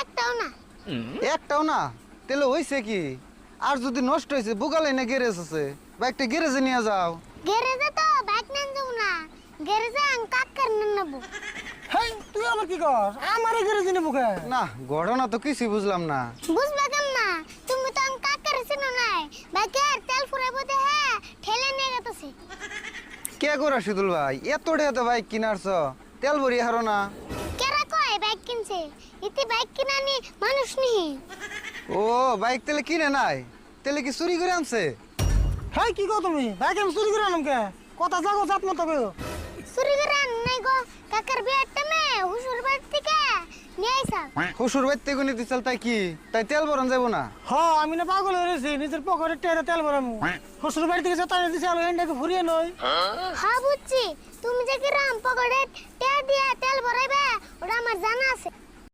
একটাও না। একটাও না? তাহলে হইছে কি? আর যদি নষ্ট হয়েছে বুকালে না গ্যারেজ আছে, বাইকটা গ্যারেজে নিয়ে যাও। গ্যারেজে তো বাইক নেন যাব না, গ্যারেজে আমি কাকার নেব। হেই তুই আবার কি কর? আমারে গ্যারেজে নেবো কে? না, ঘটনা তো কিছুই বুঝলাম না। বুঝবা কেন না? তুমি তো আমি কাকার চিনো নাই, বাইকের তেল ফুরাইবো দে হ্যাঁ ঠেলে নিয়ে গেতেছে। কে করা শিদুল ভাই, এত টাকা বাইক কিনারছ, তেল ভরি হারো না? কেরা কয় বাইক কিনছে? ইতি বাইক কিনানি মানুষ নি। ও বাইক তেলে কিনে নাই, তেলে কি চুরি করে আনছে? হেই কি কও তুমি? বাইক আমি চুরি করে আনলাম কে? কথা জাগো জাত মতো কইও। চুরি করে আন নাই গো, কাকার বিয়ের টাইমে হুজুর বাড়ি থেকে নিয়ে আইসা। শ্বশুর বাড়িতে গুনি দিছাল তাই কি? তাই তেল ভরন যাবো না? হ আমি না পাগল হয়ে গেছি, নিজের পকেটে টেরে তেল ভরামু। শ্বশুর বাড়ি থেকে যেতে দিছে আলো এন্ডাকে ফুরিয়ে নয়। হ্যাঁ বুঝছি, তুমি যে কি রাম পকেটে টিয়া দিয়া তেল ভরাইবে ওটা আমার জানা আছে।